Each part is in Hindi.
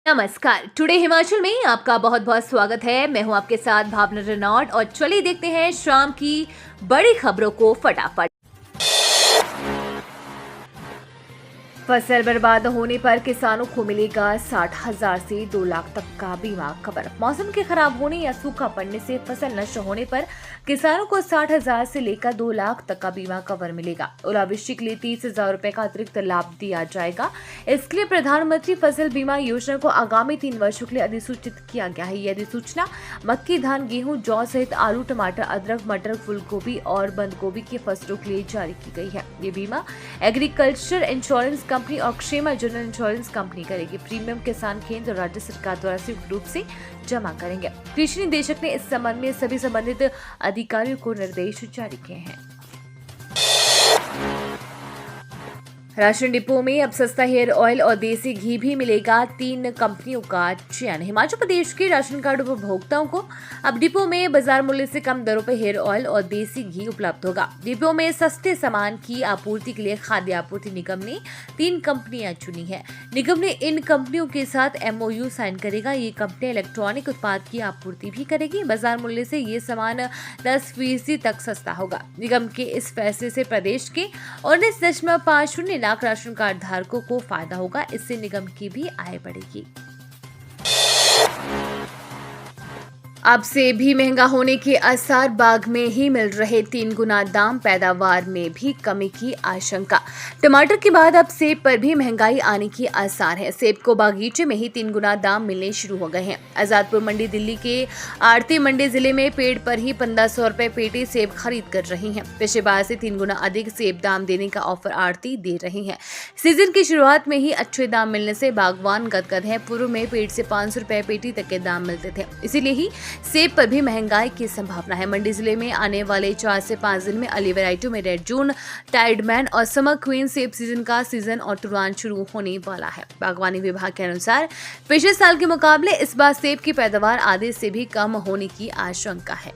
नमस्कार। टुडे हिमाचल में आपका बहुत बहुत स्वागत है। मैं हूं आपके साथ भावना रेनॉल्ड और चलिए देखते हैं शाम की बड़ी खबरों को फटाफट। फसल बर्बाद होने पर किसानों को मिलेगा 60,000 से 2 लाख तक का बीमा कवर। मौसम के खराब होने या सूखा पड़ने से फसल नष्ट होने पर किसानों को 60,000 से लेकर 2 लाख तक का बीमा कवर मिलेगा। ओलावृष्टि के लिए 30,000 रुपए का अतिरिक्त लाभ दिया जाएगा। इसके लिए प्रधानमंत्री फसल बीमा योजना को आगामी 3 वर्षों के लिए अधिसूचित किया गया है। यह अधिसूचना मक्की, धान, गेहूं, जौ सहित आलू, टमाटर, अदरक, मटर, फूल गोभी और बंद गोभी की फसलों के लिए जारी की गई है। ये बीमा एग्रीकल्चर इंश्योरेंस कंपनी और क्षेमा जनरल इंश्योरेंस कंपनी करेगी। प्रीमियम किसान केंद्र और राज्य सरकार द्वारा संयुक्त रूप से जमा करेंगे। कृषि निदेशक ने इस संबंध में सभी संबंधित अधिकारियों को निर्देश जारी किए हैं। राशन डिपो में अब सस्ता हेयर ऑयल और देसी घी भी मिलेगा। 3 कंपनियों का चयन। हिमाचल प्रदेश के राशन कार्ड उपभोक्ताओं को अब डिपो में बाजार मूल्य से कम दरों पर हेयर ऑयल और देसी घी उपलब्ध होगा। डिपो में सस्ते सामान की आपूर्ति के लिए खाद्य आपूर्ति निगम ने 3 कंपनियां चुनी है। निगम ने इन कंपनियों के साथ MOU साइन करेगा। ये कंपनियां इलेक्ट्रॉनिक उत्पाद की आपूर्ति भी करेगी। बाजार मूल्य से ये सामान 10% तक सस्ता होगा। निगम के इस फैसले से प्रदेश के 19.50 लाख राशन कार्ड धारकों को फायदा होगा। इससे निगम की भी आय बढ़ेगी। अब से भी महंगा होने के आसार। बाग में ही मिल रहे 3 गुना दाम, पैदावार में भी कमी की आशंका। टमाटर के बाद अब सेब पर भी महंगाई आने की आसार है। सेब को बागीचे में ही 3 गुना दाम मिलने शुरू हो गए हैं। आजादपुर मंडी दिल्ली के आड़ती मंडी जिले में पेड़ पर ही 1500 रुपए पेटी सेब खरीद कर रही हैं। पिछले बार से 3 गुना अधिक सेब दाम देने का ऑफर आड़ती दे रही हैं। सीजन की शुरुआत में ही अच्छे दाम मिलने से बागवान गदगद है। पूर्व में पेड़ से 500 रुपए पेटी तक के दाम मिलते थे, इसीलिए ही सेब पर भी महंगाई की संभावना है। मंडी जिले में आने वाले 4 से 5 दिन में अली वैरायटियों में रेड जून, टाइडमैन और समर क्वीन सेब सीजन और तुड़वान शुरू होने वाला है। बागवानी विभाग के अनुसार पिछले साल के मुकाबले इस बार सेब की पैदावार आधे से भी कम होने की आशंका है।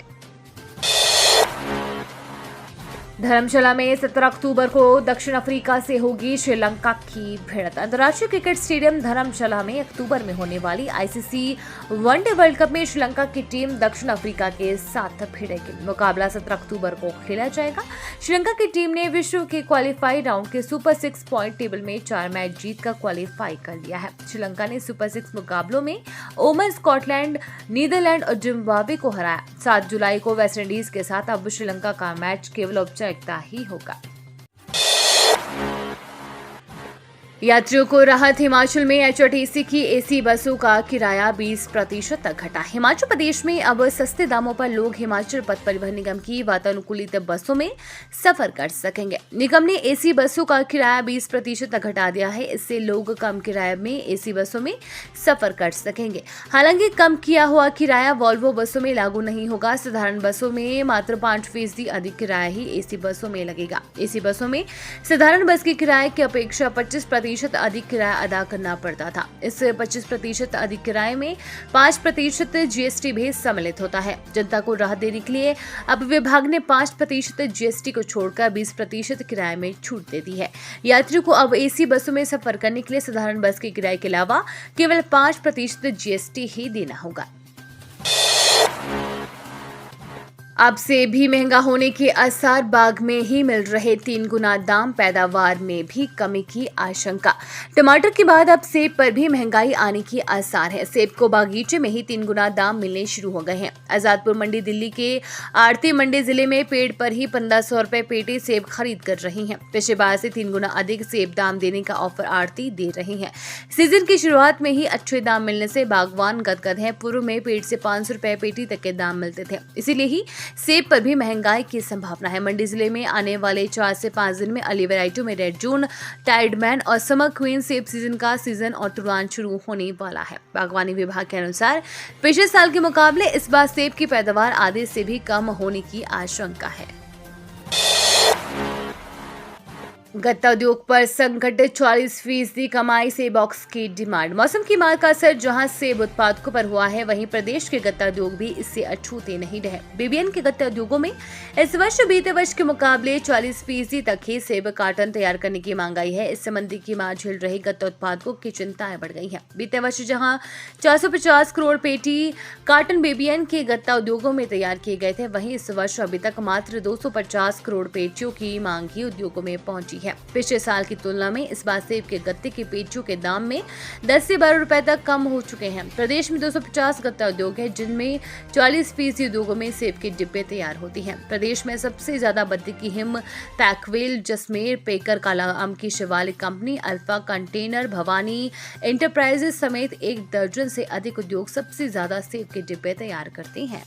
धर्मशाला में 17 अक्टूबर को दक्षिण अफ्रीका से होगी श्रीलंका की भिड़ंत। अंतर्राष्ट्रीय क्रिकेट स्टेडियम धर्मशाला में अक्टूबर में होने वाली ICC वनडे वर्ल्ड कप में श्रीलंका की टीम दक्षिण अफ्रीका के साथ भिड़ेगी। मुकाबला 17 अक्टूबर को खेला जाएगा। श्रीलंका की टीम ने विश्व के क्वालीफाई राउंड के सुपर 6 पॉइंट टेबल में 4 मैच जीतकर क्वालीफाई कर लिया है। श्रीलंका ने सुपर 6 मुकाबलों में ओमान, स्कॉटलैंड, नीदरलैंड और जिम्बाब्वे को हराया। 7 जुलाई को वेस्टइंडीज के साथ अब श्रीलंका का मैच केवल औपचारिकता ही होगा। यात्रियों को राहत। हिमाचल में HRTC की AC बसों का किराया 20% तक घटा। हिमाचल प्रदेश में अब सस्ते दामों पर लोग हिमाचल पथ परिवहन निगम की वातानुकूलित बसों में सफर कर सकेंगे। निगम ने AC बसों का किराया 20% तक घटा दिया है। इससे लोग कम किराए में AC बसों में सफर कर सकेंगे। हालांकि कम किया हुआ किराया वॉल्वो बसों में लागू नहीं होगा। साधारण बसों में मात्र 5% अधिक किराया ही AC बसों में लगेगा। AC बसों में साधारण बस के किराए की अपेक्षा 25% अधिक किराया अदा करना पड़ता था। इस 25% अधिक किराए में 5% GST भी सम्मिलित होता है। जनता को राहत देने के लिए अब विभाग ने 5% GST को छोड़कर 20% किराए में छूट दे दी है। यात्रियों को अब AC बसों में सफर करने के लिए साधारण बस के किराए के अलावा केवल 5% GST ही देना होगा। अब से भी महंगा होने के आसार। बाग में ही मिल रहे 3 गुना दाम, पैदावार में भी कमी की आशंका। टमाटर के बाद अब सेब पर भी महंगाई आने की आसार है। सेब को बागीचे में ही 3 गुना दाम मिलने शुरू हो गए हैं। आजादपुर मंडी दिल्ली के आड़ती मंडी जिले में पेड़ पर ही 1500 रुपए पेटी सेब खरीद कर रही हैं। पिछले बार से 3 गुना अधिक सेब दाम देने का ऑफर आड़ती दे रही है। सीजन की शुरुआत में ही अच्छे दाम मिलने से बागवान गदगद है। पूर्व में पेड़ से 500 रुपए पेटी तक के दाम मिलते थे, इसीलिए ही सेब पर भी महंगाई की संभावना है। मंडी जिले में आने वाले 4 से 5 दिन में अली वैरायटियों में रेड जून, टाइडमैन और समर क्वीन सीजन और तुड़वान शुरू होने वाला है। बागवानी विभाग के अनुसार पिछले साल के मुकाबले इस बार सेब की पैदावार आधे से भी कम होने की आशंका है। गत्ता उद्योग पर संकट, 40% कमाई से बॉक्स की डिमांड। मौसम की मार का असर जहां सेब उत्पादकों पर हुआ है, वहीं प्रदेश के गत्ता उद्योग भी इससे अछूते नहीं रहे। बीबीएन के गत्ता उद्योगों में इस वर्ष बीते वर्ष के मुकाबले 40% तक ही सेब कार्टन तैयार करने की मांग आई है। इस मंदी की मार झेल रहे गत्ता उत्पादकों की चिंताएं बढ़ गई हैं। बीते वर्ष जहां 450 करोड़ पेटी कार्टन बीबीएन के गत्ता उद्योगों में तैयार किए गए थे, वहीं इस वर्ष अभी तक मात्र 250 करोड़ पेटियों की मांग ही उद्योगों में पहुंची है। पिछले साल की तुलना में इस बार सेब के गत्ते के पेटियों के दाम में 10 से 12 रुपए तक कम हो चुके हैं। प्रदेश में 250 गत्ता उद्योग है, जिनमें 40% उद्योगों में सेब के डिब्बे तैयार होती हैं। प्रदेश में सबसे ज्यादा बद्दी की हिम, पैकवेल, जसमेर, पेकर, काला आम की Shivalik company, alpha container, Bhavani enterprises समेत 1 दर्जन से अधिक उद्योग सबसे ज्यादा सेब के डिब्बे तैयार करते हैं।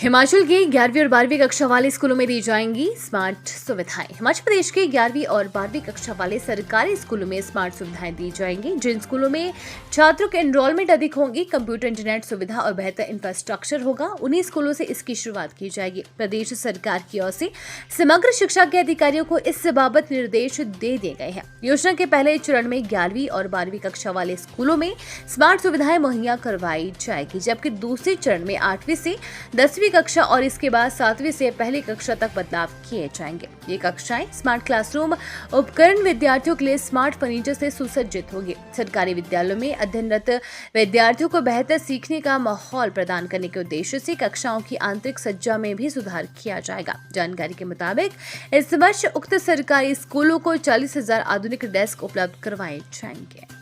हिमाचल के 11वीं और 12वीं कक्षा वाले स्कूलों में दी जाएंगी स्मार्ट सुविधाएं। हिमाचल प्रदेश के 11वीं और 12वीं कक्षा वाले सरकारी स्कूलों में स्मार्ट सुविधाएं दी जाएंगी। जिन स्कूलों में छात्रों के एनरोलमेंट अधिक होंगी, कंप्यूटर, इंटरनेट सुविधा और बेहतर इंफ्रास्ट्रक्चर होगा, उन्हीं स्कूलों से इसकी शुरुआत की जाएगी। प्रदेश सरकार की ओर से समग्र शिक्षा के अधिकारियों को इस बाबत निर्देश दे दिए गए हैं। योजना के पहले चरण में 11वीं और 12वीं कक्षा वाले स्कूलों में स्मार्ट सुविधाएं मुहैया करवाई जाएगी, जबकि दूसरे चरण में 8वीं से 10वीं कक्षा और इसके बाद 7वीं से पहली कक्षा तक बदलाव किए जाएंगे। ये कक्षाएं स्मार्ट क्लासरूम उपकरण, विद्यार्थियों के लिए स्मार्ट फर्नीचर से सुसज्जित होगी। सरकारी विद्यालयों में अध्ययनरत विद्यार्थियों को बेहतर सीखने का माहौल प्रदान करने के उद्देश्य से कक्षाओं की आंतरिक सज्जा में भी सुधार किया जाएगा। जानकारी के मुताबिक इस वर्ष उक्त सरकारी स्कूलों को 40,000 आधुनिक डेस्क उपलब्ध करवाए जाएंगे।